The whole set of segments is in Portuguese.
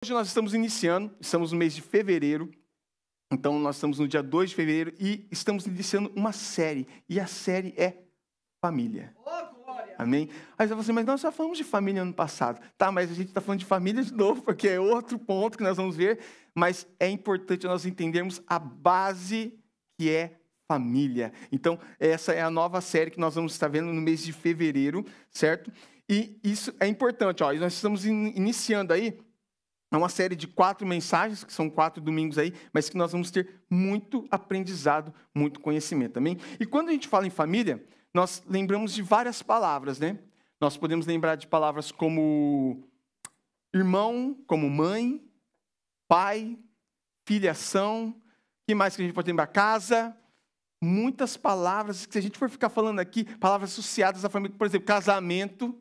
Hoje nós estamos no mês de fevereiro, então nós estamos no dia 2 de fevereiro e estamos iniciando uma série, e a série é Família. Amém? Aí você vai assim, mas nós já falamos de família ano passado. Tá, mas a gente está falando de família de novo, porque é outro ponto que nós vamos ver, mas é importante nós entendermos a base que é família. Então, essa é a nova série que nós vamos estar vendo no mês de fevereiro, certo? E isso é importante, ó, nós estamos iniciando aí uma série de 4 mensagens, que são 4 domingos aí, mas que nós vamos ter muito aprendizado, muito conhecimento, amém? E quando a gente fala em família, nós lembramos de várias palavras, né? Nós podemos lembrar de palavras como irmão, como mãe, pai, filiação, o que mais que a gente pode lembrar? Casa, muitas palavras, que se a gente for ficar falando aqui, palavras associadas à família, por exemplo, casamento.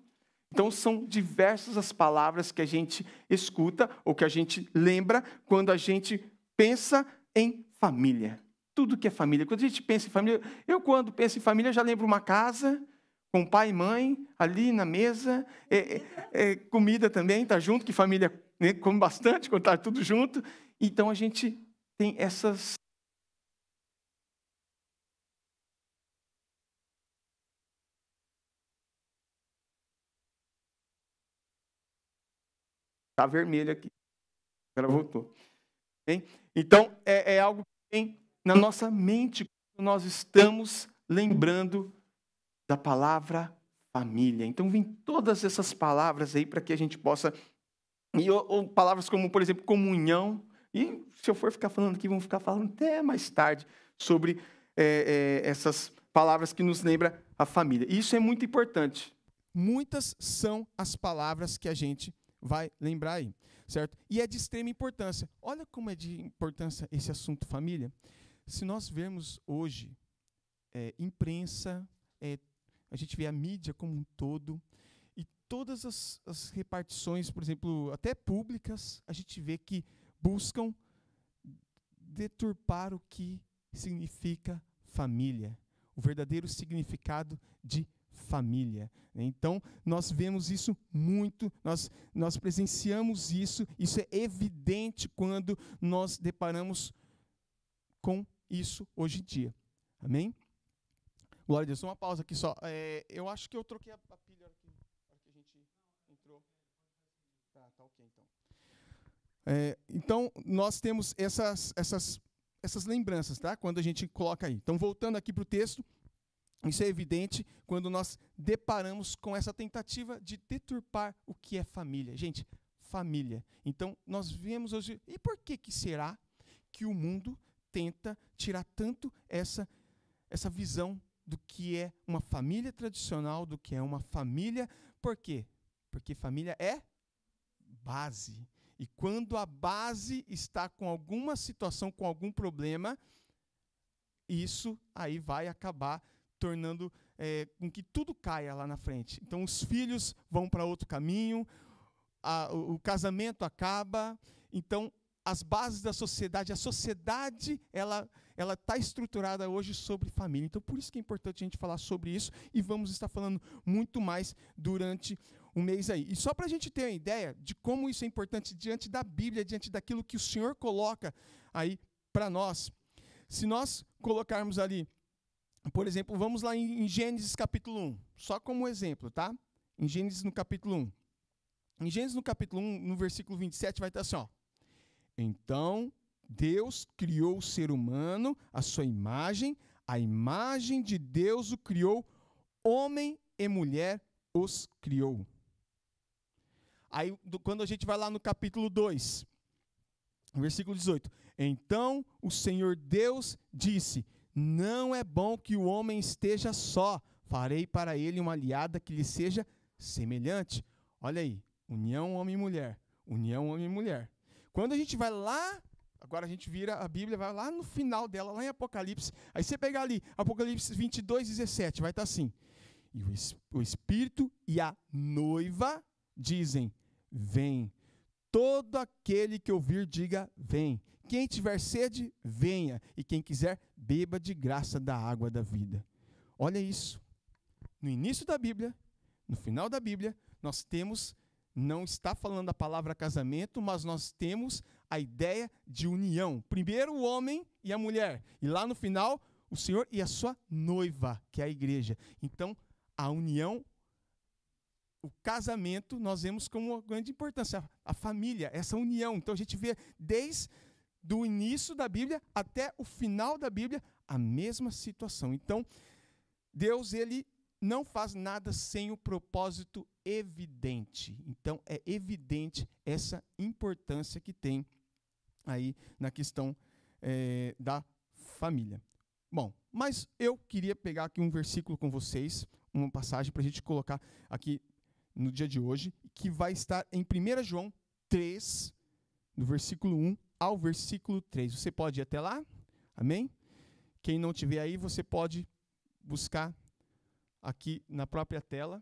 Então, são diversas as palavras que a gente escuta ou que a gente lembra quando a gente pensa em família. Tudo que é família. Quando a gente pensa em família, quando penso em família, já lembro uma casa com pai e mãe ali na mesa, comida também, tá junto, que família, né, come bastante quando está tudo junto. Então, a gente tem essas... Está vermelho aqui. Agora voltou. Bem? Então, é algo que tem na nossa mente quando nós estamos lembrando da palavra família. Então, vem todas essas palavras aí para que a gente possa... ou palavras como, por exemplo, comunhão. E se eu for ficar falando aqui, vamos ficar falando até mais tarde sobre essas palavras que nos lembram a família. E isso é muito importante. Muitas são as palavras que a gente vai lembrar aí, certo? E é de extrema importância. Olha como é de importância esse assunto família. Se nós vermos hoje imprensa, a gente vê a mídia como um todo, e todas as repartições, por exemplo, até públicas, a gente vê que buscam deturpar o que significa família, o verdadeiro significado de família. Então, nós vemos isso muito, nós presenciamos isso é evidente quando nós deparamos com isso hoje em dia. Amém? Glória a Deus. Uma pausa aqui só. Eu acho que eu troquei a pilha aqui, na hora que a gente entrou. Tá ok, então. Então, nós temos essas lembranças, tá? Quando a gente coloca aí. Então, voltando aqui para o texto, isso é evidente quando nós deparamos com essa tentativa de deturpar o que é família. Gente, família. Então, nós vemos hoje... E por que será que o mundo tenta tirar tanto essa visão do que é uma família tradicional, do que é uma família? Por quê? Porque família é base. E quando a base está com alguma situação, com algum problema, isso aí vai acabar tornando com que tudo caia lá na frente. Então, os filhos vão para outro caminho, o casamento acaba. Então, as bases da sociedade, a sociedade, ela está estruturada hoje sobre família. Então, por isso que é importante a gente falar sobre isso, e vamos estar falando muito mais durante o mês aí. E só para a gente ter uma ideia de como isso é importante diante da Bíblia, diante daquilo que o Senhor coloca aí para nós. Se nós colocarmos ali, por exemplo, vamos lá em Gênesis capítulo 1, só como exemplo, tá? Em Gênesis no capítulo 1. Em Gênesis no capítulo 1, no versículo 27, vai estar assim, ó. Então, Deus criou o ser humano, a sua imagem, a imagem de Deus o criou, homem e mulher os criou. Aí, quando a gente vai lá no capítulo 2, versículo 18. Então, o Senhor Deus disse: não é bom que o homem esteja só. Farei para ele uma aliada que lhe seja semelhante. Olha aí, união homem e mulher. União homem e mulher. Quando a gente vai lá, agora a gente vira a Bíblia, vai lá no final dela, lá em Apocalipse. Aí você pegar ali, Apocalipse 22, 17, vai estar assim. E o Espírito e a noiva dizem: vem. Todo aquele que ouvir, diga: vem. Quem tiver sede, venha. E quem quiser, beba de graça da água da vida. Olha isso. No início da Bíblia, no final da Bíblia, nós temos não está falando a palavra casamento, mas nós temos a ideia de união. Primeiro o homem e a mulher, e lá no final o Senhor e a sua noiva, que é a igreja. Então, a união, o casamento, nós vemos como uma grande importância, a família, essa união. Então, a gente vê desde o início da Bíblia até o final da Bíblia a mesma situação. Então, Deus, ele não faz nada sem o propósito evidente. Então, é evidente essa importância que tem aí na questão da família. Bom, mas eu queria pegar aqui um versículo com vocês, uma passagem para a gente colocar aqui no dia de hoje, que vai estar em 1 João 3, do versículo 1 ao versículo 3. Você pode ir até lá? Amém? Quem não tiver aí, você pode buscar aqui na própria tela.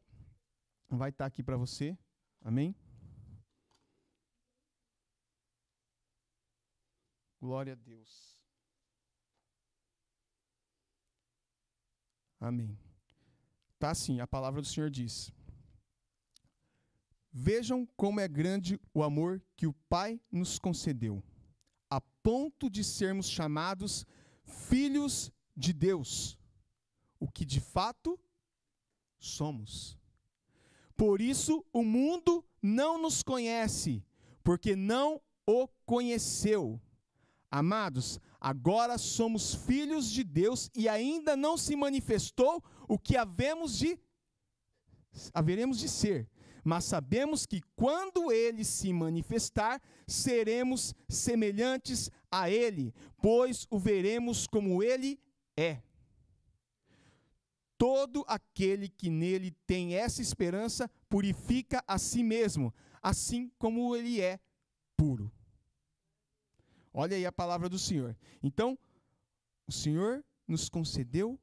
Vai estar aqui para você. Amém? Glória a Deus. Amém. Tá assim, a palavra do Senhor diz: vejam como é grande o amor que o Pai nos concedeu, a ponto de sermos chamados filhos de Deus, o que de fato somos. Por isso o mundo não nos conhece, porque não o conheceu. Amados, agora somos filhos de Deus e ainda não se manifestou o que haveremos de ser. Mas sabemos que quando ele se manifestar, seremos semelhantes a ele, pois o veremos como ele é. Todo aquele que nele tem essa esperança purifica a si mesmo, assim como ele é puro. Olha aí a palavra do Senhor. Então, o Senhor nos concedeu,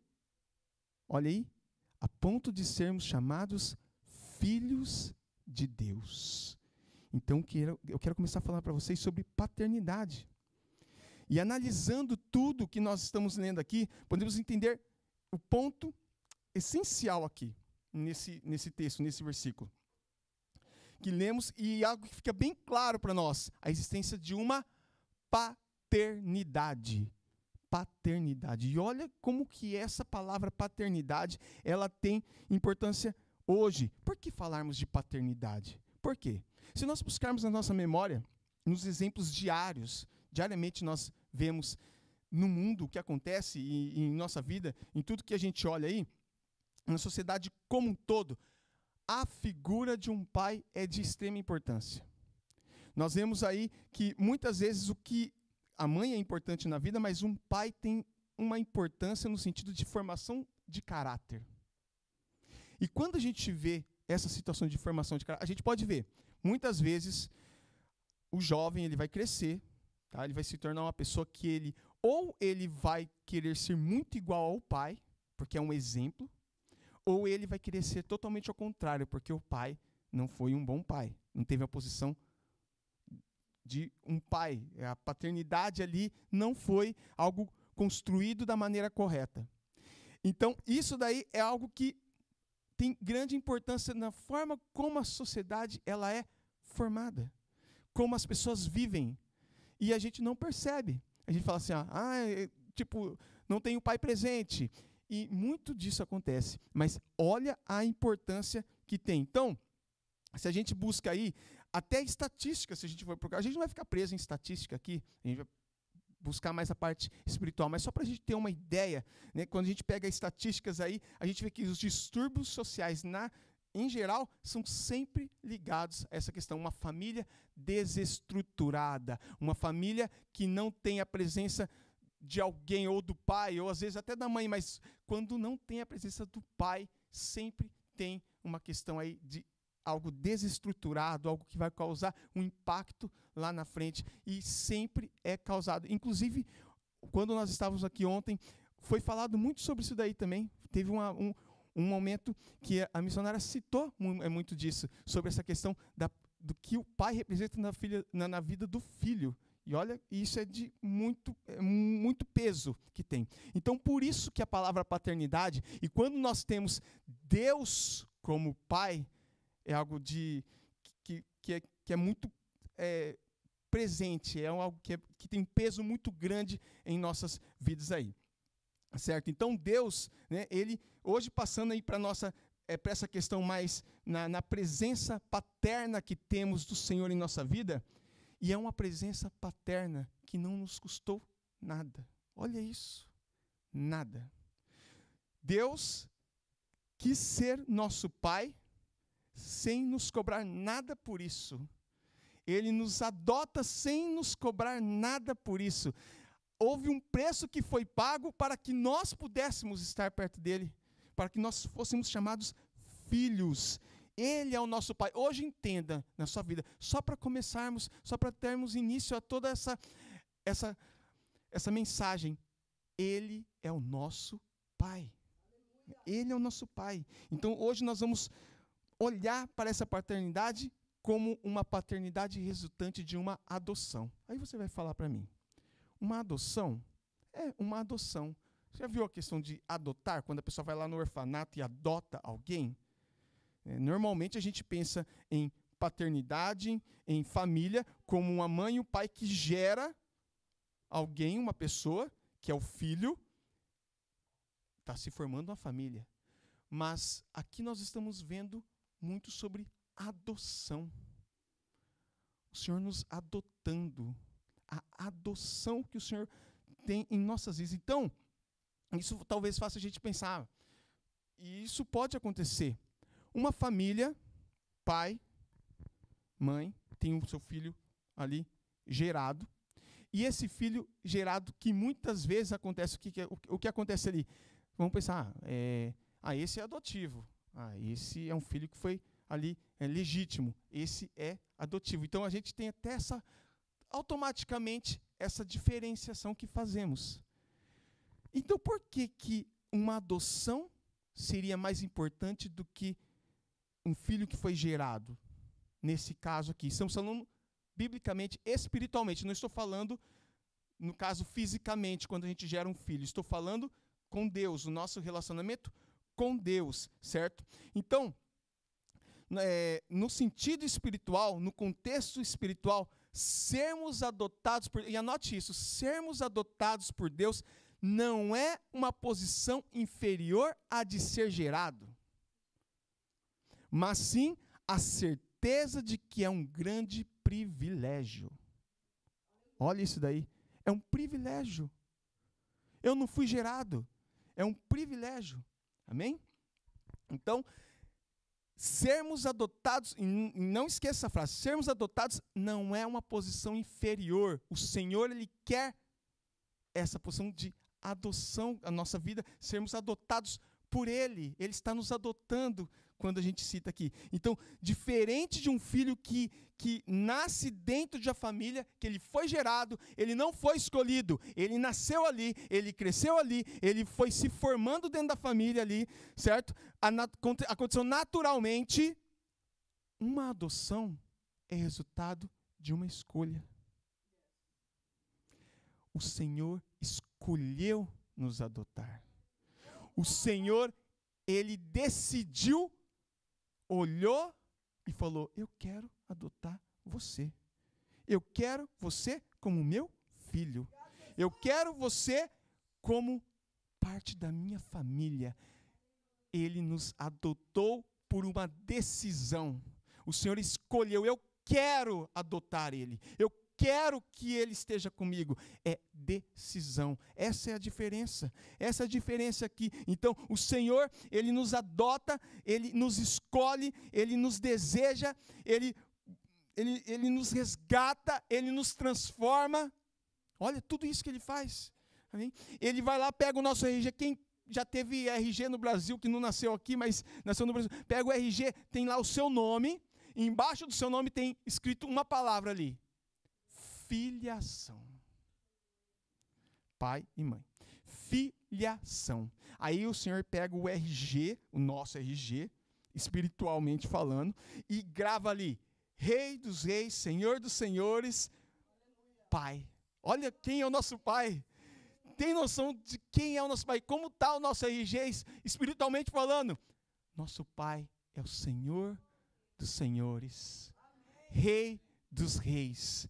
olha aí, a ponto de sermos chamados filhos de Deus. Então, eu quero começar a falar para vocês sobre paternidade. E analisando tudo que nós estamos lendo aqui, podemos entender o ponto essencial aqui, nesse texto, nesse versículo, que lemos, e algo que fica bem claro para nós, a existência de uma paternidade. Paternidade. E olha como que essa palavra paternidade, ela tem importância hoje. Por que falarmos de paternidade? Por quê? Se nós buscarmos na nossa memória, nos exemplos diariamente nós vemos no mundo o que acontece e em nossa vida, em tudo que a gente olha aí, na sociedade como um todo, a figura de um pai é de extrema importância. Nós vemos aí que muitas vezes a mãe é importante na vida, mas um pai tem uma importância no sentido de formação de caráter. E quando a gente vê essa situação de formação de caráter, a gente pode ver, muitas vezes, o jovem ele vai crescer, tá? Ele vai se tornar uma pessoa que ele vai querer ser muito igual ao pai, porque é um exemplo, ou ele vai querer ser totalmente ao contrário, porque o pai não foi um bom pai, não teve a posição de um pai. A paternidade ali não foi algo construído da maneira correta. Então, isso daí é algo que tem grande importância na forma como a sociedade ela é formada, como as pessoas vivem. E a gente não percebe. A gente fala assim, não tem o pai presente. E muito disso acontece. Mas olha a importância que tem. Então, se a gente busca aí, até estatística, se a gente for procurar, a gente não vai ficar preso em estatística aqui, a gente vai buscar mais a parte espiritual, mas só para a gente ter uma ideia, né, quando a gente pega estatísticas aí, a gente vê que os distúrbios sociais, em geral, são sempre ligados a essa questão. Uma família desestruturada, uma família que não tem a presença de alguém, ou do pai, ou às vezes até da mãe, mas quando não tem a presença do pai, sempre tem uma questão aí de algo desestruturado, algo que vai causar um impacto lá na frente, e sempre é causado. Inclusive, quando nós estávamos aqui ontem, foi falado muito sobre isso daí também. Teve um momento que a missionária citou muito disso, sobre essa questão do que o pai representa na vida do filho. E olha, isso é de muito peso que tem. Então, por isso que a palavra paternidade, e quando nós temos Deus como pai, é algo que é muito presente, é algo que tem um peso muito grande em nossas vidas aí. Certo? Então Deus, né, ele hoje passando aí para essa questão mais na presença paterna que temos do Senhor em nossa vida, e é uma presença paterna que não nos custou nada. Olha isso, nada. Deus quis ser nosso Pai sem nos cobrar nada por isso. Ele nos adota sem nos cobrar nada por isso. Houve um preço que foi pago para que nós pudéssemos estar perto dele, para que nós fôssemos chamados filhos. Ele é o nosso Pai. Hoje entenda na sua vida, só para começarmos, só para termos início a toda essa mensagem. Ele é o nosso Pai. Ele é o nosso Pai. Então hoje nós vamos olhar para essa paternidade como uma paternidade resultante de uma adoção. Aí você vai falar para mim, uma adoção? É uma adoção. Você já viu a questão de adotar? Quando a pessoa vai lá no orfanato e adota alguém? Normalmente a gente pensa em paternidade, em família, como uma mãe e um pai que gera alguém, uma pessoa, que é o filho, está se formando uma família. Mas aqui nós estamos vendo muito sobre adoção. O Senhor nos adotando. A adoção que o Senhor tem em nossas vidas. Então, isso talvez faça a gente pensar, e isso pode acontecer. Uma família, pai, mãe, tem o seu filho ali gerado, e esse filho gerado, que muitas vezes acontece, o que acontece ali? Vamos pensar, esse é adotivo, esse é um filho que foi ali legítimo, esse é adotivo. Então a gente tem até automaticamente essa diferenciação que fazemos. Então por que uma adoção seria mais importante do que um filho que foi gerado? Nesse caso aqui, estamos falando biblicamente, espiritualmente, não estou falando, no caso, fisicamente, quando a gente gera um filho, estou falando com Deus, o nosso relacionamento com Deus, certo? Então, no sentido espiritual, no contexto espiritual, sermos adotados e anote isso, sermos adotados por Deus não é uma posição inferior à de ser gerado, mas sim a certeza de que é um grande privilégio. Olha isso daí, é um privilégio. Eu não fui gerado, é um privilégio. Amém? Então, sermos adotados, e não esqueça essa frase, sermos adotados não é uma posição inferior. O Senhor, Ele quer essa posição de adoção, a nossa vida, sermos adotados por Ele. Ele está nos adotando quando a gente cita aqui. Então, diferente de um filho que nasce dentro de uma família, que ele foi gerado, ele não foi escolhido, ele nasceu ali, ele cresceu ali, ele foi se formando dentro da família ali, certo? Aconteceu naturalmente. Uma adoção é resultado de uma escolha. O Senhor escolheu nos adotar. O Senhor, Ele decidiu, olhou e falou: eu quero adotar você. Eu quero você como meu filho. Eu quero você como parte da minha família. Ele nos adotou por uma decisão. O Senhor escolheu: eu quero adotar ele. Eu quero que ele esteja comigo. É decisão. Essa é a diferença. Essa é a diferença aqui. Então, o Senhor, Ele nos adota, Ele nos escolhe, Ele nos deseja, Ele nos resgata, Ele nos transforma. Olha tudo isso que Ele faz. Amém? Ele vai lá, pega o nosso RG. Quem já teve RG no Brasil, que não nasceu aqui, mas nasceu no Brasil, pega o RG, tem lá o seu nome, e embaixo do seu nome tem escrito uma palavra ali: filiação. Pai e mãe. Filiação. Aí o Senhor pega o RG, o nosso RG, espiritualmente falando, e grava ali: Rei dos Reis, Senhor dos Senhores, Pai. Olha quem é o nosso Pai. Tem noção de quem é o nosso Pai? Como está o nosso RG espiritualmente falando? Nosso Pai é o Senhor dos Senhores. Rei dos reis.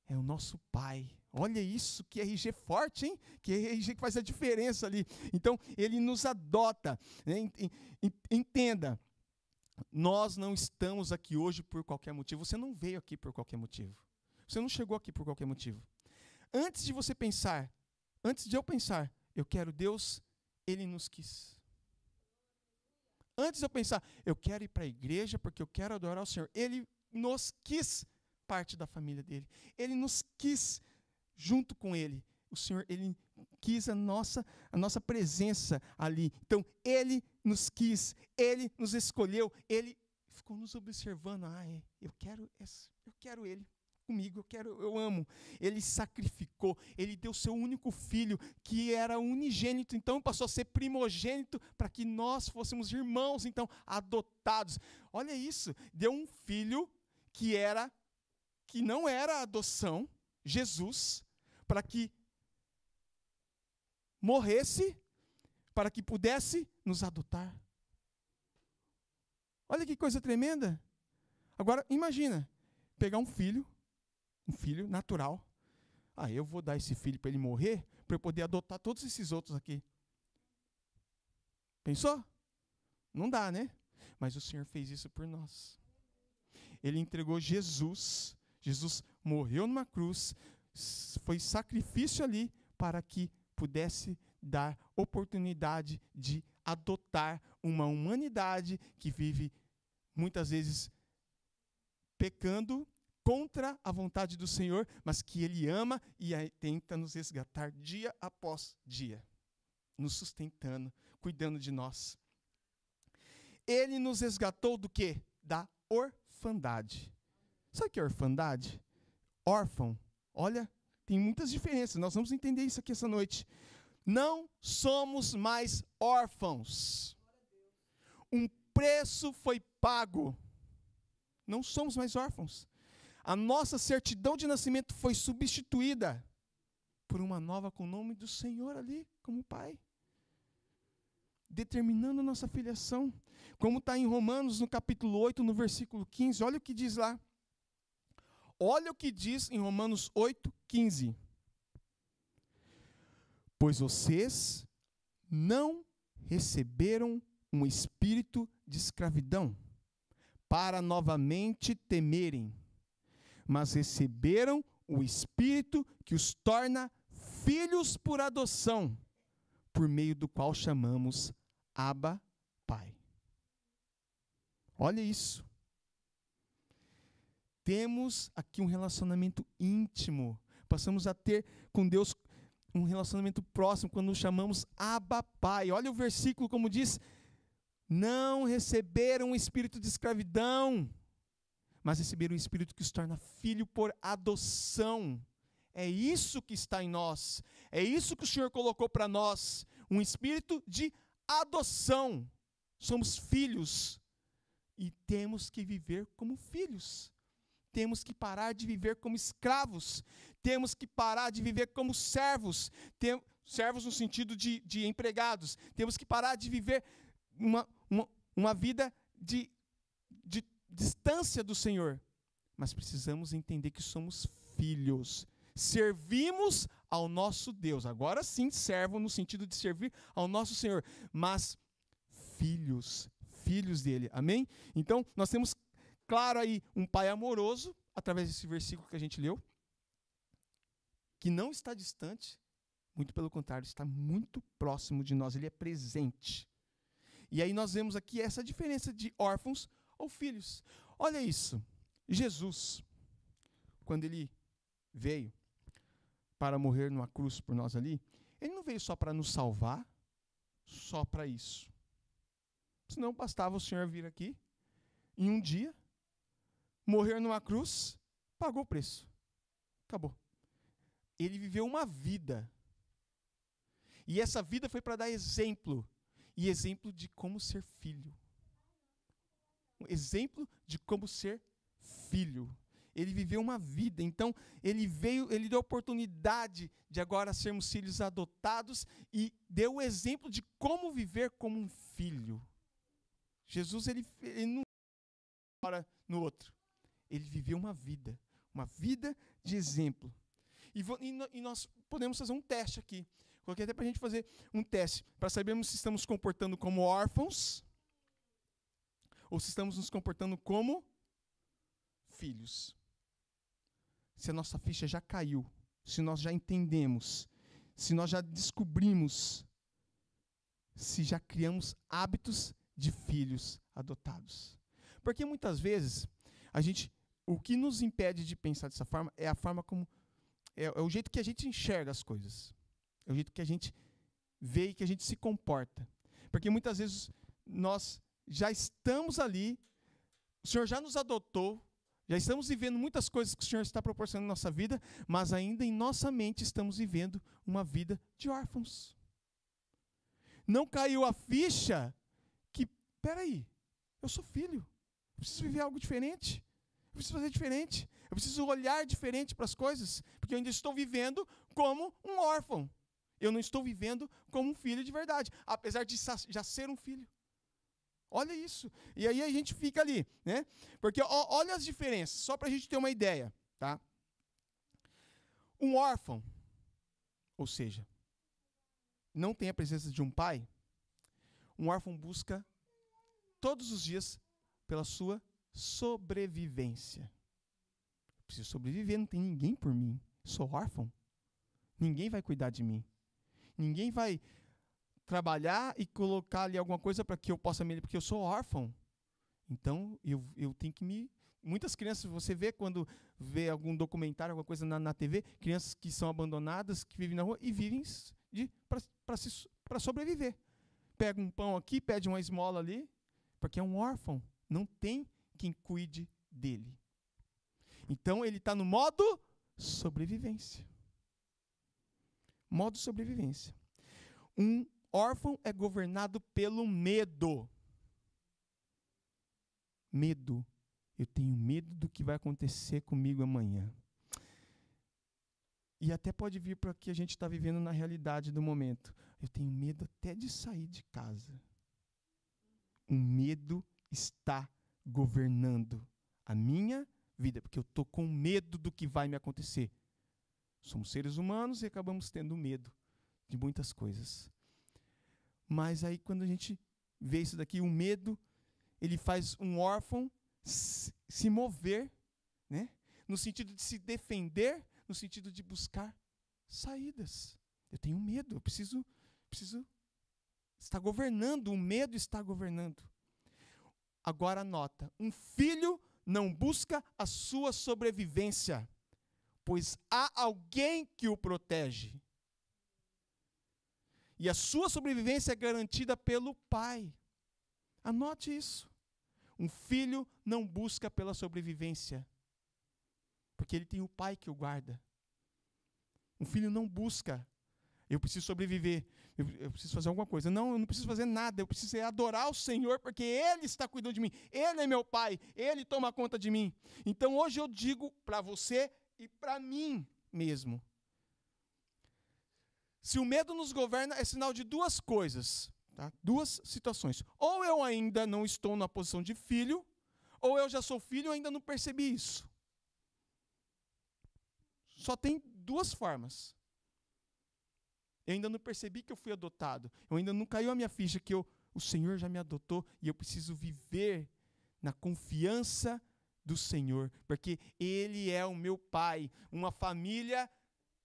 É o nosso Pai. Olha isso, que RG forte, hein? Que RG que faz a diferença ali. Então, ele nos adota. Né? Entenda, nós não estamos aqui hoje por qualquer motivo. Você não veio aqui por qualquer motivo. Você não chegou aqui por qualquer motivo. Antes de você pensar, antes de eu pensar, eu quero Deus, ele nos quis. Antes de eu pensar, eu quero ir para a igreja porque eu quero adorar o Senhor, ele nos quis parte da família dele. Ele nos quis junto com ele. O Senhor, ele quis a nossa presença ali. Então, ele nos quis, ele nos escolheu, ele ficou nos observando. Eu quero ele comigo, eu amo. Ele sacrificou, ele deu seu único filho, que era unigênito, então passou a ser primogênito, para que nós fôssemos irmãos, então, adotados. Olha isso, deu um filho que não era adoção, Jesus, para que morresse, para que pudesse nos adotar. Olha que coisa tremenda. Agora, imagina, pegar um filho natural. Eu vou dar esse filho para ele morrer, para eu poder adotar todos esses outros aqui. Pensou? Não dá, né? Mas o Senhor fez isso por nós. Ele entregou Jesus. Jesus morreu numa cruz, foi sacrifício ali para que pudesse dar oportunidade de adotar uma humanidade que vive muitas vezes pecando contra a vontade do Senhor, mas que Ele ama e tenta nos resgatar dia após dia, nos sustentando, cuidando de nós. Ele nos resgatou do quê? Da orfandade. Sabe o que é orfandade? Órfão. Olha, tem muitas diferenças. Nós vamos entender isso aqui essa noite. Não somos mais órfãos. Um preço foi pago. Não somos mais órfãos. A nossa certidão de nascimento foi substituída por uma nova com o nome do Senhor ali, como Pai. Determinando a nossa filiação. Como está em Romanos, no capítulo 8, no versículo 15. Olha o que diz lá. Olha o que diz em Romanos 8, 15. Pois vocês não receberam um espírito de escravidão para novamente temerem, mas receberam o Espírito que os torna filhos por adoção, por meio do qual chamamos Abba, Pai. Olha isso. Temos aqui um relacionamento íntimo. Passamos a ter com Deus um relacionamento próximo quando nos chamamos Abba, Pai. Olha o versículo como diz: não receberam um espírito de escravidão, mas receberam um espírito que os torna filho por adoção. É isso que está em nós. É isso que o Senhor colocou para nós. Um espírito de adoção. Somos filhos e temos que viver como filhos. Temos que parar de viver como escravos. Temos que parar de viver como servos. Servos no sentido de empregados. Temos que parar de viver uma vida de distância do Senhor. Mas precisamos entender que somos filhos. Servimos ao nosso Deus. Agora sim, servo no sentido de servir ao nosso Senhor. Mas filhos dele. Amém? Então, nós temos claro aí um Pai amoroso, através desse versículo que a gente leu, que não está distante, muito pelo contrário, está muito próximo de nós, ele é presente. E aí nós vemos aqui essa diferença de órfãos ou filhos. Olha isso, Jesus, quando ele veio para morrer numa cruz por nós ali, ele não veio só para nos salvar, só para isso. Senão bastava o Senhor vir aqui, em um dia, morrer numa cruz, pagou o preço. Acabou. Ele viveu uma vida. E essa vida foi para dar exemplo. E exemplo de como ser filho. Um exemplo de como ser filho. Ele viveu uma vida. Então, ele deu a oportunidade de agora sermos filhos adotados e deu o exemplo de como viver como um filho. Jesus, ele não para no outro. ele viveu uma vida de exemplo. E nós podemos fazer um teste aqui. Coloquei até para a gente fazer um teste, para sabermos se estamos nos comportando como órfãos ou se estamos nos comportando como filhos. Se a nossa ficha já caiu, se nós já entendemos, se nós já descobrimos, se já criamos hábitos de filhos adotados. Porque muitas vezes, o que nos impede de pensar dessa forma é a forma como, é o jeito que a gente enxerga as coisas. É o jeito que a gente vê e que a gente se comporta. Porque muitas vezes nós já estamos ali, o Senhor já nos adotou, já estamos vivendo muitas coisas que o Senhor está proporcionando na nossa vida, mas ainda em nossa mente estamos vivendo uma vida de órfãos. Não caiu a ficha que, peraí, eu sou filho, eu preciso viver algo diferente, eu preciso fazer diferente, eu preciso olhar diferente para as coisas, porque eu ainda estou vivendo como um órfão. Eu não estou vivendo como um filho de verdade, apesar de já ser um filho. Olha isso. E aí a gente fica ali, né? Porque olha as diferenças, só para a gente ter uma ideia, tá? Um órfão, ou seja, não tem a presença de um pai, um órfão busca todos os dias pela sua sobrevivência. Eu preciso sobreviver, não tem ninguém por mim. Sou órfão. Ninguém vai cuidar de mim. Ninguém vai trabalhar e colocar ali alguma coisa para que eu possa me... Porque eu sou órfão. Então, eu tenho que me... Muitas crianças, você vê quando vê algum documentário, alguma coisa na TV, crianças que são abandonadas, que vivem na rua e vivem para sobreviver. Pega um pão aqui, pede uma esmola ali, porque é um órfão. Não tem quem cuide dele. Então, ele está no modo sobrevivência. Modo sobrevivência. Um órfão é governado pelo medo. Medo. Eu tenho medo do que vai acontecer comigo amanhã. E até pode vir para o que a gente está vivendo na realidade do momento. Eu tenho medo até de sair de casa. O medo está governando a minha vida, porque eu estou com medo do que vai me acontecer. Somos seres humanos e acabamos tendo medo de muitas coisas. Mas aí quando a gente vê isso daqui, o medo, ele faz um órfão se mover, né? No sentido de se defender, no sentido de buscar saídas. Eu tenho medo, eu preciso estar governando, o medo está governando. Agora anota, um filho não busca a sua sobrevivência, pois há alguém que o protege. E a sua sobrevivência é garantida pelo pai. Anote isso. Um filho não busca pela sobrevivência, porque ele tem o pai que o guarda. Um filho não busca, eu preciso sobreviver, eu preciso fazer alguma coisa. Não, eu não preciso fazer nada, eu preciso adorar o Senhor, porque Ele está cuidando de mim. Ele é meu pai, Ele toma conta de mim. Então hoje eu digo para você e para mim mesmo. Se o medo nos governa, é sinal de duas coisas, tá? Duas situações. Ou eu ainda não estou na posição de filho, ou eu já sou filho e ainda não percebi isso. Só tem duas formas. Eu ainda não percebi que eu fui adotado. Eu ainda não caiu a minha ficha que o Senhor já me adotou e eu preciso viver na confiança do Senhor, porque Ele é o meu Pai. Uma família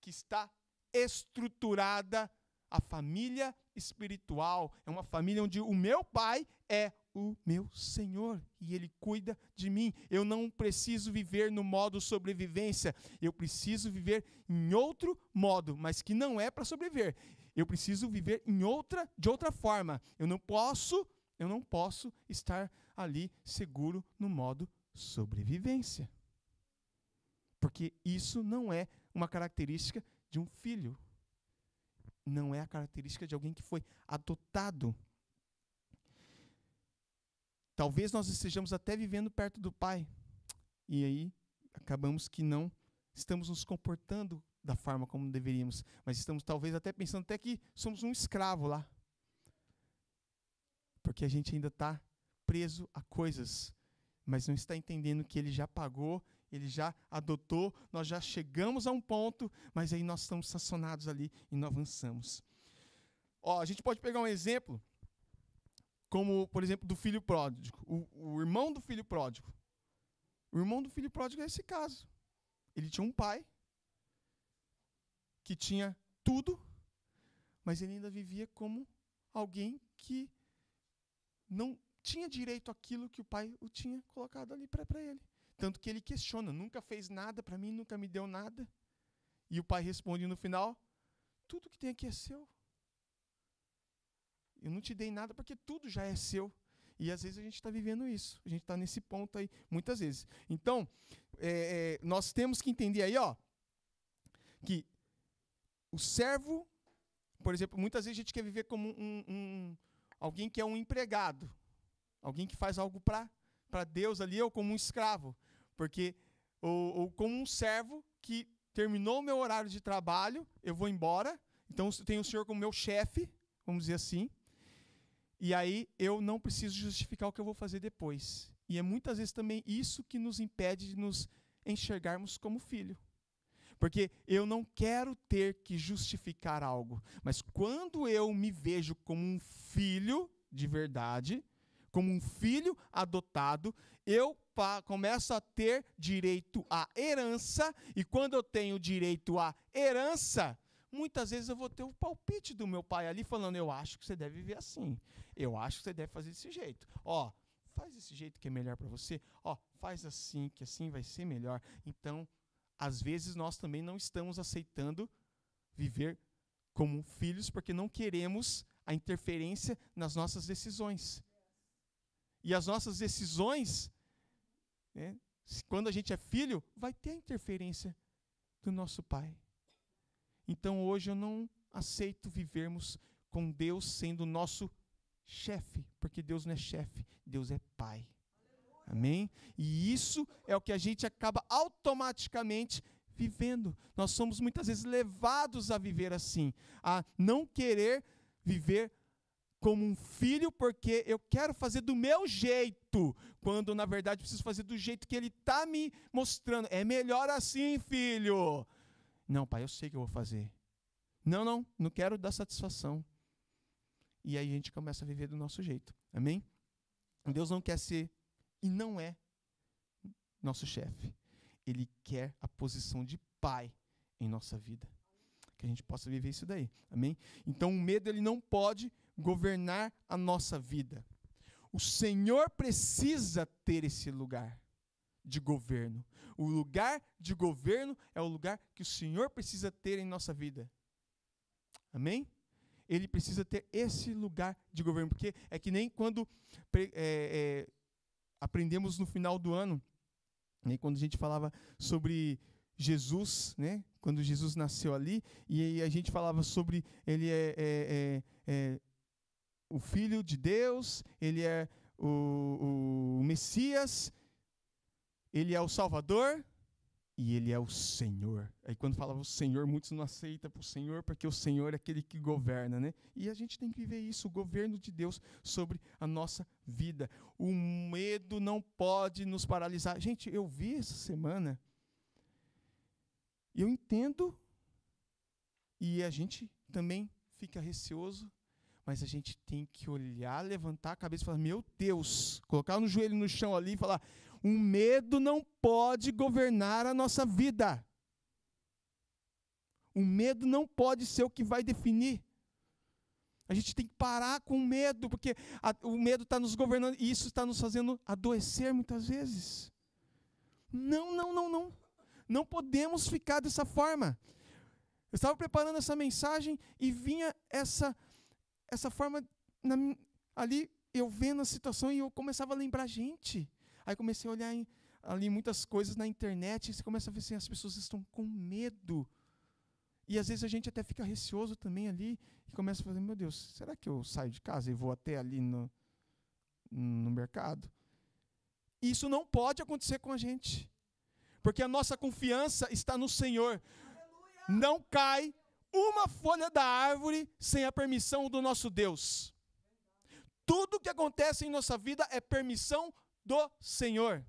que está estruturada, a família espiritual, é uma família onde o meu Pai é o meu Senhor e Ele cuida de mim. Eu não preciso viver no modo sobrevivência, eu preciso viver em outro modo, mas que não é para sobreviver. Eu preciso viver de outra forma. Eu não posso estar ali seguro no modo sobrevivência. Porque isso não é uma característica de um filho. Não é a característica de alguém que foi adotado. Talvez nós estejamos até vivendo perto do Pai. E aí, acabamos que não estamos nos comportando da forma como deveríamos. Mas estamos talvez até pensando até que somos um escravo lá. Porque a gente ainda está preso a coisas mas não está entendendo que ele já pagou, ele já adotou, nós já chegamos a um ponto, mas aí nós estamos estacionados ali e não avançamos. A gente pode pegar um exemplo, como, por exemplo, do filho pródigo, o irmão do filho pródigo. O irmão do filho pródigo é esse caso. Ele tinha um pai que tinha tudo, mas ele ainda vivia como alguém que não tinha direito àquilo que o pai o tinha colocado ali para ele. Tanto que ele questiona, nunca fez nada para mim, nunca me deu nada. E o pai responde no final, tudo que tem aqui é seu. Eu não te dei nada porque tudo já é seu. E às vezes a gente está vivendo isso. A gente está nesse ponto aí, muitas vezes. Então, nós temos que entender aí, que o servo, por exemplo, muitas vezes a gente quer viver como alguém que é um empregado. Alguém que faz algo para Deus ali, ou como um escravo. Ou como um servo que terminou o meu horário de trabalho, eu vou embora. Então, eu tenho o senhor como meu chefe, vamos dizer assim. E aí eu não preciso justificar o que eu vou fazer depois. E é muitas vezes também isso que nos impede de nos enxergarmos como filho. Porque eu não quero ter que justificar algo. Mas quando eu me vejo como um filho de verdade, como um filho adotado, eu começo a ter direito à herança. E quando eu tenho direito à herança, muitas vezes eu vou ter o palpite do meu pai ali falando, eu acho que você deve viver assim. Eu acho que você deve fazer desse jeito. Faz desse jeito que é melhor para você. Faz assim, que assim vai ser melhor. Então, às vezes nós também não estamos aceitando viver como filhos porque não queremos a interferência nas nossas decisões. E as nossas decisões, quando a gente é filho, vai ter a interferência do nosso pai. Então hoje eu não aceito vivermos com Deus sendo nosso chefe, porque Deus não é chefe, Deus é pai. Amém? E isso é o que a gente acaba automaticamente vivendo. Nós somos muitas vezes levados a viver assim, a não querer viver como um filho, porque eu quero fazer do meu jeito, quando na verdade preciso fazer do jeito que ele está me mostrando. É melhor assim, filho. Não, pai, eu sei que eu vou fazer. Não quero dar satisfação. E aí a gente começa a viver do nosso jeito. Amém? Deus não quer ser, e não é, nosso chefe. Ele quer a posição de pai em nossa vida. Que a gente possa viver isso daí. Amém? Então o medo ele não pode governar a nossa vida. O Senhor precisa ter esse lugar de governo. O lugar de governo é o lugar que o Senhor precisa ter em nossa vida. Amém? Ele precisa ter esse lugar de governo, porque é que nem quando aprendemos no final do ano, né, quando a gente falava sobre Jesus, né, quando Jesus nasceu ali, e aí a gente falava sobre ele o Filho de Deus, ele é o Messias, ele é o Salvador e ele é o Senhor. Aí quando falava o Senhor, muitos não aceitam para o Senhor, porque o Senhor é aquele que governa, né? E a gente tem que viver isso, o governo de Deus sobre a nossa vida. O medo não pode nos paralisar. Gente, eu vi essa semana, eu entendo, e a gente também fica receoso, mas a gente tem que olhar, levantar a cabeça e falar, meu Deus, colocar no joelho no chão ali e falar, o medo não pode governar a nossa vida. O medo não pode ser o que vai definir. A gente tem que parar com o medo, porque o medo está nos governando e isso está nos fazendo adoecer muitas vezes. Não. Não podemos ficar dessa forma. Eu estava preparando essa mensagem e vinha essa forma ali, eu vendo a situação e eu começava a lembrar gente. Aí comecei a olhar ali muitas coisas na internet e você começa a ver assim, as pessoas estão com medo. E às vezes a gente até fica receoso também ali e começa a fazer, meu Deus, será que eu saio de casa e vou até ali no mercado? Isso não pode acontecer com a gente. Porque a nossa confiança está no Senhor. Aleluia! Não cai uma folha da árvore sem a permissão do nosso Deus. Tudo que acontece em nossa vida é permissão do Senhor.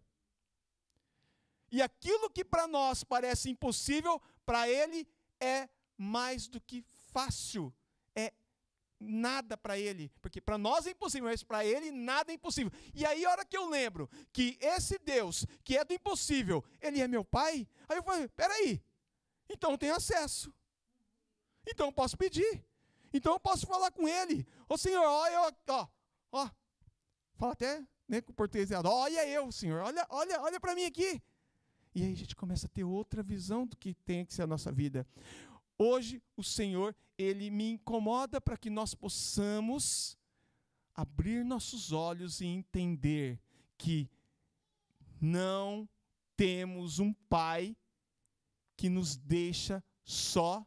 E aquilo que para nós parece impossível, para Ele é mais do que fácil. É nada para Ele. Porque para nós é impossível, mas para Ele nada é impossível. E aí, a hora que eu lembro que esse Deus, que é do impossível, Ele é meu Pai, aí eu falo, peraí, então eu tenho acesso. Então eu posso pedir. Então eu posso falar com Ele. Ô Senhor, fala até, né, com o português errado. Olha eu, Senhor, olha para mim aqui. E aí a gente começa a ter outra visão do que tem que ser a nossa vida. Hoje o Senhor, Ele me incomoda para que nós possamos abrir nossos olhos e entender que não temos um Pai que nos deixa só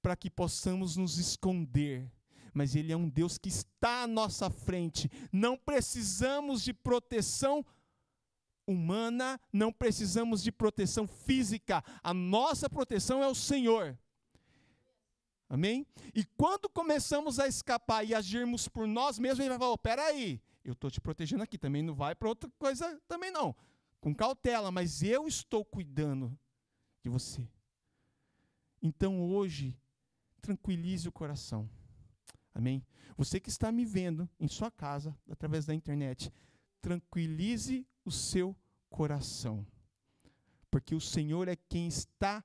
para que possamos nos esconder. Mas Ele é um Deus que está à nossa frente. Não precisamos de proteção humana, não precisamos de proteção física. A nossa proteção é o Senhor. Amém? E quando começamos a escapar e agirmos por nós mesmos, Ele vai falar, peraí, eu estou te protegendo aqui, também não vai para outra coisa, também não. Com cautela, mas eu estou cuidando de você. Então hoje, tranquilize o coração. Amém? Você que está me vendo em sua casa, através da internet, tranquilize o seu coração. Porque o Senhor é quem está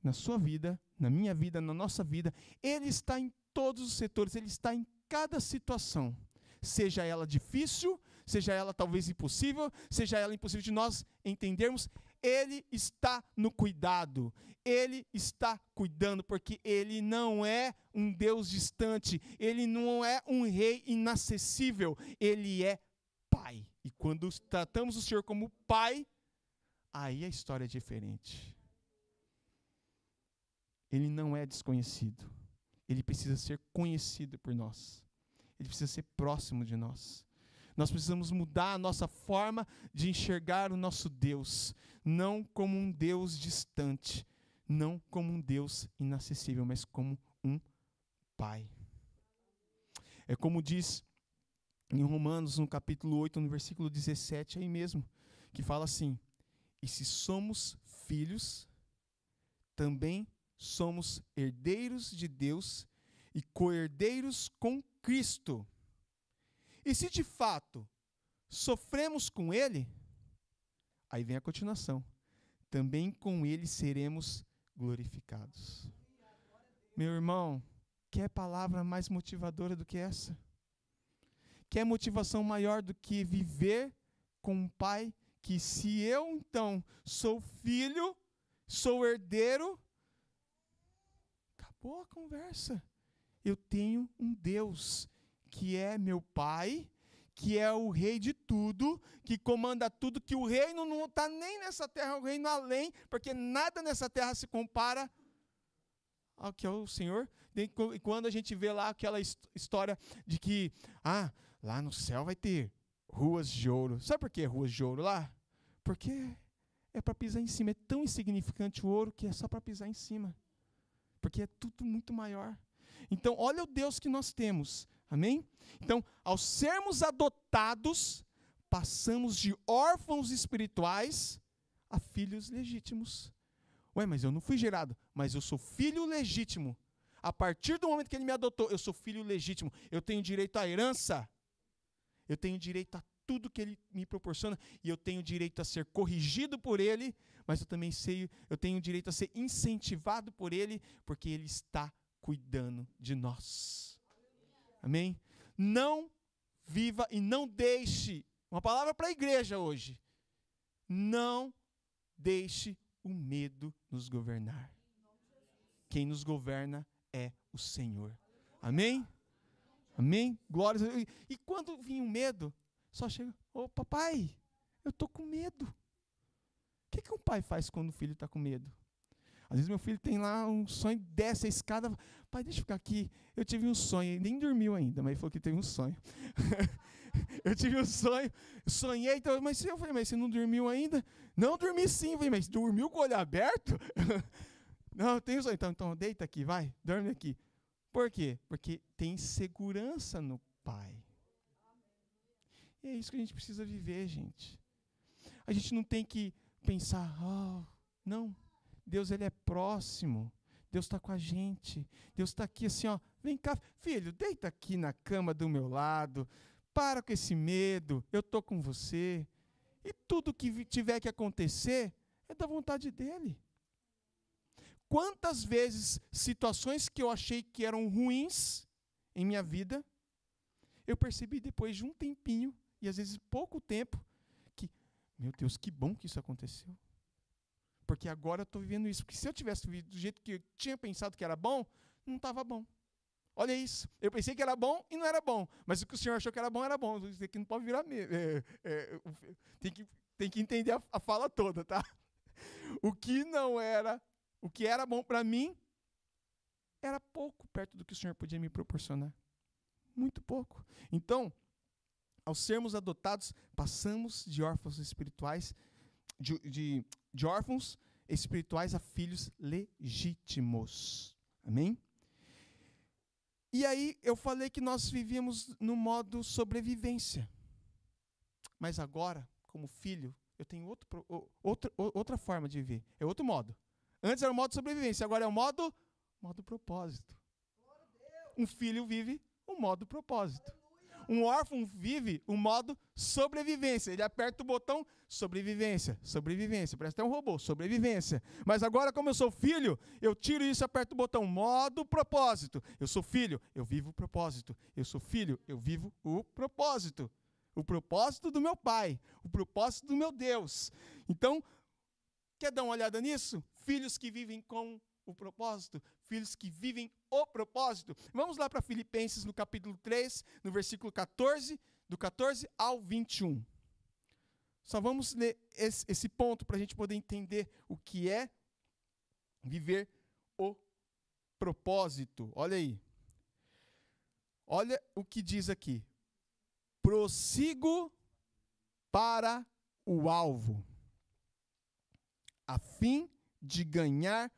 na sua vida, na minha vida, na nossa vida. Ele está em todos os setores, Ele está em cada situação. Seja ela difícil, seja ela talvez impossível, seja ela impossível de nós entendermos, Ele está no cuidado. Ele está cuidando, porque Ele não é um Deus distante, Ele não é um rei inacessível, Ele é Pai. E quando tratamos o Senhor como Pai, aí a história é diferente. Ele não é desconhecido. Ele precisa ser conhecido por nós. Ele precisa ser próximo de nós. Nós precisamos mudar a nossa forma de enxergar o nosso Deus. Não como um Deus distante. Não como um Deus inacessível, mas como um Pai. É como diz em Romanos, no capítulo 8, no versículo 17, aí mesmo, que fala assim, e se somos filhos, também somos herdeiros de Deus e co-herdeiros com Cristo. E se de fato sofremos com Ele, aí vem a continuação, também com Ele seremos glorificados. Meu irmão, quer palavra mais motivadora do que essa? Quer motivação maior do que viver com um Pai que, se eu então sou filho, sou herdeiro, acabou a conversa. Eu tenho um Deus que é meu Pai, que é o Rei de tudo, que comanda tudo, que o reino não está nem nessa terra, é o reino além, porque nada nessa terra se compara ao que é o Senhor. E quando a gente vê lá aquela história de que, lá no céu vai ter ruas de ouro. Sabe por que ruas de ouro lá? Porque é para pisar em cima. É tão insignificante o ouro que é só para pisar em cima. Porque é tudo muito maior. Então, olha o Deus que nós temos. Amém? Então, ao sermos adotados, passamos de órfãos espirituais a filhos legítimos. Ué, mas eu não fui gerado. Mas eu sou filho legítimo. A partir do momento que Ele me adotou, eu sou filho legítimo. Eu tenho direito à herança. Eu tenho direito a tudo que Ele me proporciona. E eu tenho direito a ser corrigido por Ele. Mas eu tenho direito a ser incentivado por Ele. Porque Ele está cuidando de nós. Amém? Não viva e não deixe. Uma palavra para a igreja hoje. Não deixe o medo nos governar. Quem nos governa é o Senhor. Amém? Amém? Glórias a Deus. E quando vinha o medo, só chega, papai, eu estou com medo. O que um pai faz quando o filho está com medo? Às vezes meu filho tem lá um sonho, desce a escada, pai, deixa eu ficar aqui. Eu tive um sonho, ele nem dormiu ainda, mas ele falou que teve um sonho. Eu tive um sonho, sonhei, então, mas você não dormiu ainda? Não, dormi sim. Eu falei, mas dormiu com o olho aberto? Não, eu tenho sonho. Então deita aqui, vai, dorme aqui. Por quê? Porque tem segurança no Pai. E é isso que a gente precisa viver, gente. A gente não tem que pensar, não, Deus ele é próximo, Deus está com a gente, Deus está aqui assim, vem cá, filho, deita aqui na cama do meu lado, para com esse medo, eu estou com você. E tudo que tiver que acontecer é da vontade dele. Quantas vezes situações que eu achei que eram ruins em minha vida, eu percebi depois de um tempinho, e às vezes pouco tempo, que, meu Deus, que bom que isso aconteceu. Porque agora eu estou vivendo isso. Porque se eu tivesse vivido do jeito que eu tinha pensado que era bom, não estava bom. Olha isso. Eu pensei que era bom e não era bom. Mas o que o Senhor achou que era bom, era bom. Isso aqui não pode virar tem que entender a fala toda, tá? O que não era, o que era bom para mim, era pouco perto do que o Senhor podia me proporcionar. Muito pouco. Então, ao sermos adotados, passamos de órfãos espirituais, de órfãos espirituais a filhos legítimos. Amém? E aí eu falei que nós vivíamos no modo sobrevivência. Mas agora, como filho, eu tenho outra forma de viver. É outro modo. Antes era o modo sobrevivência, agora é o modo propósito. Um filho vive o modo propósito. Um órfão vive o modo sobrevivência. Ele aperta o botão sobrevivência, sobrevivência. Parece até um robô, sobrevivência. Mas agora, como eu sou filho, eu tiro isso e aperto o botão modo propósito. Eu sou filho, eu vivo o propósito. Eu sou filho, eu vivo o propósito. O propósito do meu Pai, o propósito do meu Deus. Então, quer dar uma olhada nisso? Filhos que vivem com o propósito, filhos que vivem o propósito. Vamos lá para Filipenses no capítulo 3, no versículo 14, do 14 ao 21. Só vamos ler esse ponto para a gente poder entender o que é viver o propósito. Olha aí. Olha o que diz aqui. Prossigo para o alvo, a fim de ganhar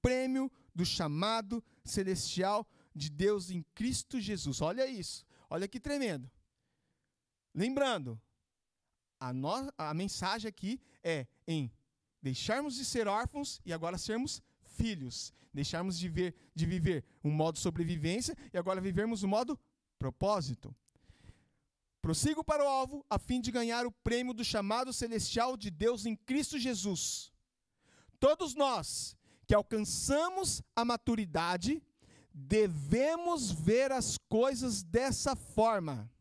prêmio do chamado celestial de Deus em Cristo Jesus. Olha isso. Olha que tremendo. Lembrando, a mensagem aqui é em deixarmos de ser órfãos e agora sermos filhos. Deixarmos de viver um modo sobrevivência e agora vivermos o modo propósito. Prossigo para o alvo a fim de ganhar o prêmio do chamado celestial de Deus em Cristo Jesus. Todos nós que alcançamos a maturidade, devemos ver as coisas dessa forma.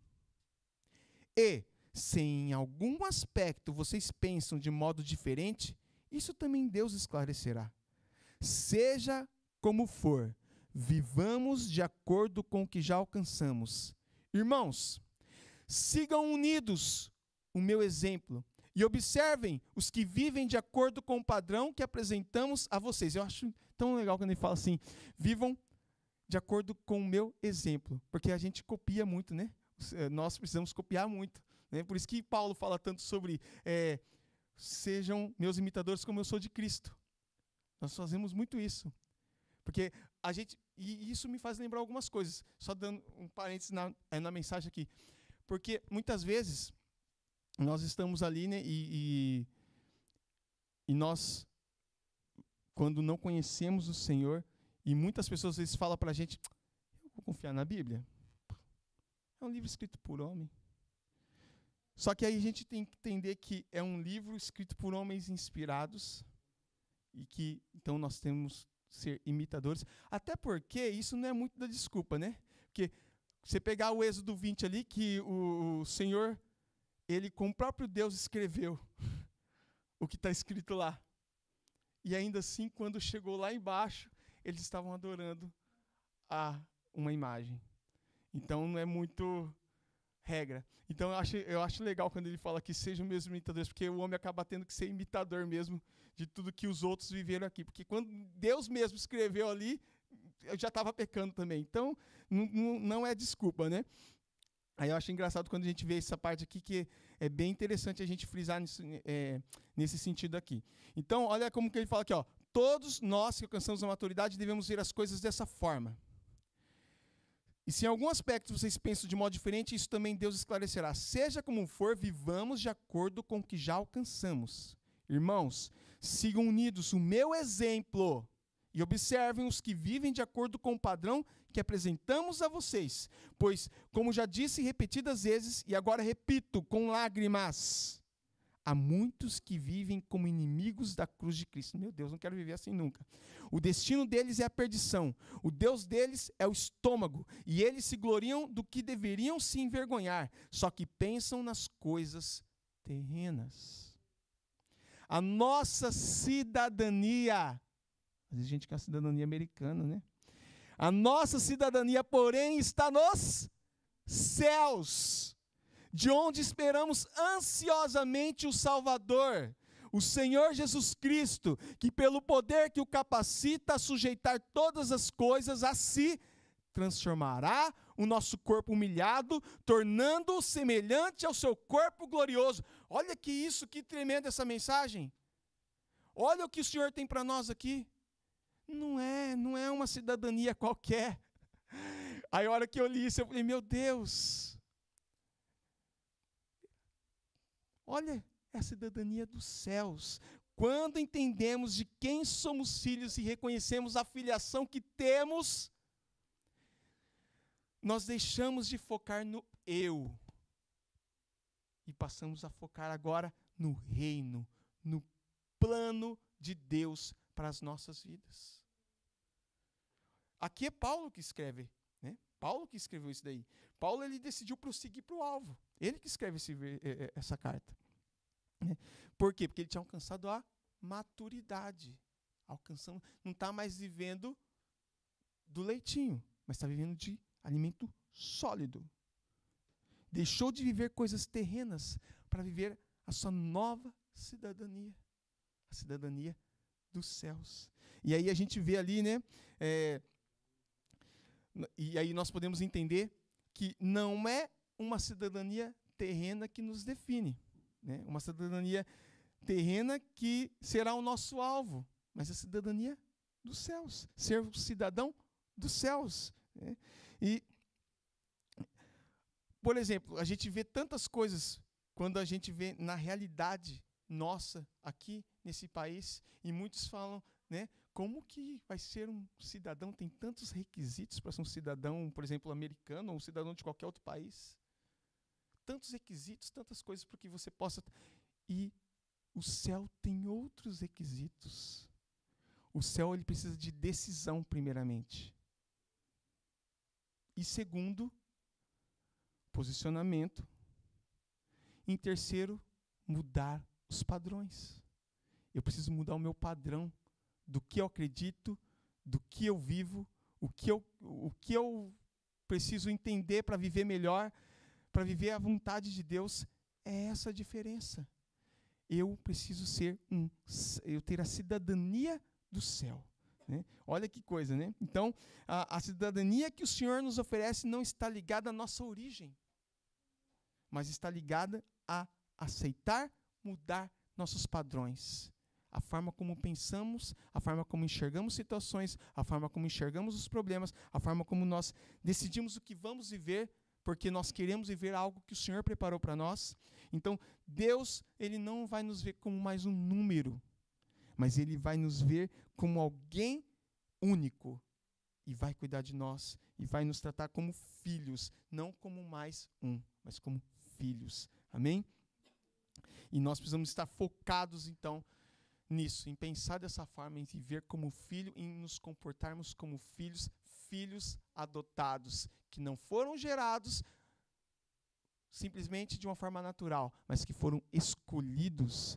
E, se em algum aspecto vocês pensam de modo diferente, isso também Deus esclarecerá. Seja como for, vivamos de acordo com o que já alcançamos. Irmãos, sigam unidos o meu exemplo. E observem os que vivem de acordo com o padrão que apresentamos a vocês. Eu acho tão legal quando ele fala assim, vivam de acordo com o meu exemplo. Porque a gente copia muito, né? Nós precisamos copiar muito. Né? Por isso que Paulo fala tanto sobre, sejam meus imitadores como eu sou de Cristo. Nós fazemos muito isso. Porque e isso me faz lembrar algumas coisas. Só dando um parênteses na mensagem aqui. Porque muitas vezes nós estamos ali, né, e nós, quando não conhecemos o Senhor, e muitas pessoas às vezes falam para a gente, eu vou confiar na Bíblia? É um livro escrito por homem. Só que aí a gente tem que entender que é um livro escrito por homens inspirados, e que, então, nós temos que ser imitadores, até porque isso não é muito da desculpa, né? Porque você pegar o Êxodo 20 ali, que o Senhor, ele com o próprio Deus escreveu o que está escrito lá. E ainda assim, quando chegou lá embaixo, eles estavam adorando a uma imagem. Então, não é muito regra. Então, eu acho legal quando ele fala que sejam meus imitadores, porque o homem acaba tendo que ser imitador mesmo de tudo que os outros viveram aqui. Porque quando Deus mesmo escreveu ali, eu já estava pecando também. Então, não é desculpa, né? Aí eu acho engraçado quando a gente vê essa parte aqui, que é bem interessante a gente frisar nesse sentido aqui. Então, olha como que ele fala aqui, ó. Todos nós que alcançamos a maturidade devemos ver as coisas dessa forma. E se em algum aspecto vocês pensam de modo diferente, isso também Deus esclarecerá. Seja como for, vivamos de acordo com o que já alcançamos. Irmãos, sigam unidos o meu exemplo e observem os que vivem de acordo com o padrão que apresentamos a vocês. Pois, como já disse repetidas vezes, e agora repito com lágrimas, há muitos que vivem como inimigos da cruz de Cristo. Meu Deus, não quero viver assim nunca. O destino deles é a perdição. O Deus deles é o estômago. E eles se gloriam do que deveriam se envergonhar. Só que pensam nas coisas terrenas. A nossa cidadania, às vezes a gente quer a cidadania americana, né? A nossa cidadania, porém, está nos céus, de onde esperamos ansiosamente o Salvador, o Senhor Jesus Cristo, que pelo poder que o capacita a sujeitar todas as coisas a si, transformará o nosso corpo humilhado, tornando-o semelhante ao seu corpo glorioso. Olha que isso, que tremenda essa mensagem. Olha o que o Senhor tem para nós aqui. Não é uma cidadania qualquer. Aí a hora que eu li isso, eu falei, meu Deus. Olha, é a cidadania dos céus. Quando entendemos de quem somos filhos e reconhecemos a filiação que temos, nós deixamos de focar no eu e passamos a focar agora no reino, no plano de Deus para as nossas vidas. Aqui é Paulo que escreve, né? Paulo que escreveu isso daí. Paulo, ele decidiu prosseguir para o alvo. Ele que escreve essa carta. Né? Por quê? Porque ele tinha alcançado a maturidade. Não está mais vivendo do leitinho, mas está vivendo de alimento sólido. Deixou de viver coisas terrenas para viver a sua nova cidadania. A cidadania dos céus. E aí a gente vê ali, né? E aí nós podemos entender que não é uma cidadania terrena que nos define, né? Uma cidadania terrena que será o nosso alvo, mas a cidadania dos céus, ser um cidadão dos céus, né? E, por exemplo, a gente vê tantas coisas quando a gente vê na realidade nossa aqui nesse país, e muitos falam, né, como que vai ser um cidadão, tem tantos requisitos para ser um cidadão, por exemplo, americano, ou um cidadão de qualquer outro país. Tantos requisitos, tantas coisas para que você possa... E o céu tem outros requisitos. O céu, ele precisa de decisão, primeiramente. E segundo, posicionamento. Em terceiro, mudar os padrões. Eu preciso mudar o meu padrão do que eu acredito, do que eu vivo, o que eu preciso entender para viver melhor, para viver a vontade de Deus. É essa a diferença. Eu preciso eu ter a cidadania do céu, né? Olha que coisa, né? Então, a cidadania que o Senhor nos oferece não está ligada à nossa origem, mas está ligada a aceitar, mudar nossos padrões. A forma como pensamos, a forma como enxergamos situações, a forma como enxergamos os problemas, a forma como nós decidimos o que vamos viver, porque nós queremos viver algo que o Senhor preparou para nós. Então, Deus, ele não vai nos ver como mais um número, mas ele vai nos ver como alguém único e vai cuidar de nós e vai nos tratar como filhos, não como mais um, mas como filhos. Amém? E nós precisamos estar focados, então, nisso, em pensar dessa forma, em viver como filho, em nos comportarmos como filhos, filhos adotados, que não foram gerados simplesmente de uma forma natural, mas que foram escolhidos,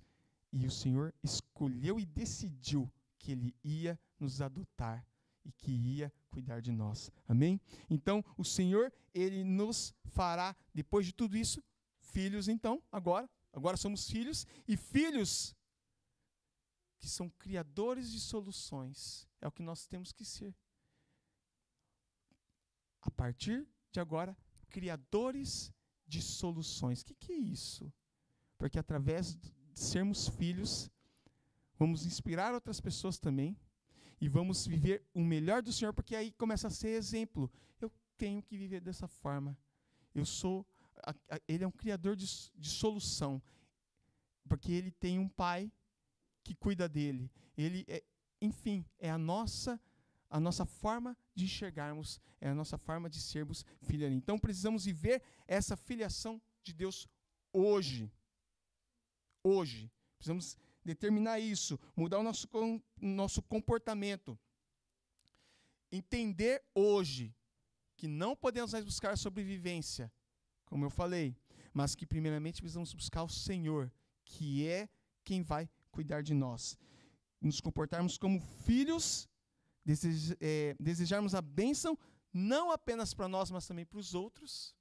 e o Senhor escolheu e decidiu que Ele ia nos adotar e que ia cuidar de nós. Amém? Então, o Senhor, Ele nos fará, depois de tudo isso, filhos, então, agora somos filhos, e filhos que são criadores de soluções. É o que nós temos que ser. A partir de agora, criadores de soluções. O que é isso? Porque através de sermos filhos, vamos inspirar outras pessoas também, e vamos viver o melhor do Senhor, porque aí começa a ser exemplo. tenho que viver dessa forma. Ele é um criador de solução, porque ele tem um pai que cuida dele. Enfim, é a nossa forma de enxergarmos, é a nossa forma de sermos filhos ali. Então precisamos viver essa filiação de Deus hoje. Hoje. Precisamos determinar isso, mudar o nosso comportamento. Entender hoje que não podemos mais buscar sobrevivência, como eu falei, mas que primeiramente precisamos buscar o Senhor, que é quem vai cuidar de nós. Nos comportarmos como filhos, desejarmos a bênção, não apenas para nós, mas também para os outros,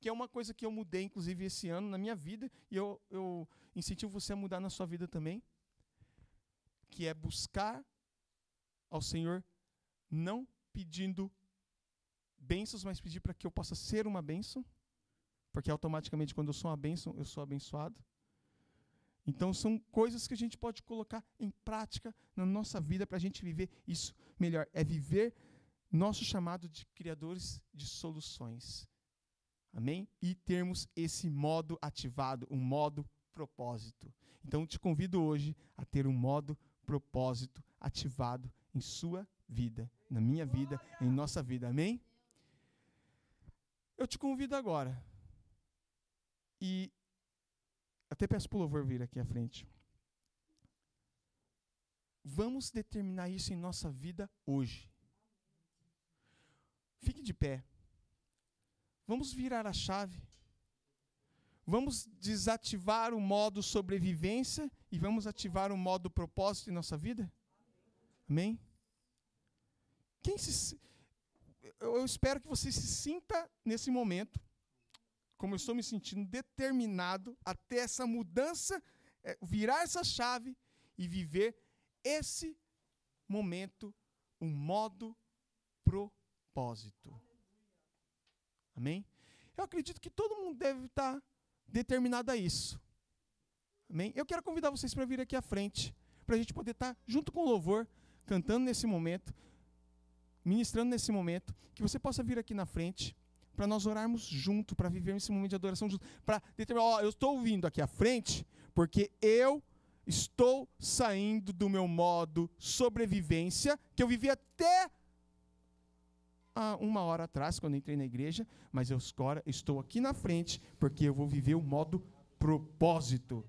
que é uma coisa que eu mudei, inclusive, esse ano na minha vida, e eu incentivo você a mudar na sua vida também, que é buscar ao Senhor, não pedindo bênçãos, mas pedir para que eu possa ser uma bênção, porque automaticamente quando eu sou uma bênção, eu sou abençoado. Então são coisas que a gente pode colocar em prática na nossa vida para a gente viver isso melhor. É viver nosso chamado de criadores de soluções. Amém? E termos esse modo ativado, um modo propósito. Então eu te convido hoje a ter um modo propósito ativado em sua vida, na minha vida, em nossa vida. Amém? Eu te convido agora. E até peço para o louvor vir aqui à frente. Vamos determinar isso em nossa vida hoje. Fique de pé. Vamos virar a chave. Vamos desativar o modo sobrevivência e vamos ativar o modo propósito em nossa vida? Amém? Eu espero que você se sinta nesse momento, como eu estou me sentindo, determinado a ter essa mudança, virar essa chave e viver esse momento, um modo propósito. Amém? Eu acredito que todo mundo deve estar determinado a isso. Amém? Eu quero convidar vocês para vir aqui à frente, para a gente poder estar junto com o louvor, cantando nesse momento, ministrando nesse momento, que você possa vir aqui na frente, para nós orarmos junto, para vivermos esse momento de adoração junto, para determinar, eu estou vindo aqui à frente, porque eu estou saindo do meu modo sobrevivência, que eu vivi até uma hora atrás, quando entrei na igreja, mas eu agora estou aqui na frente, porque eu vou viver o modo propósito.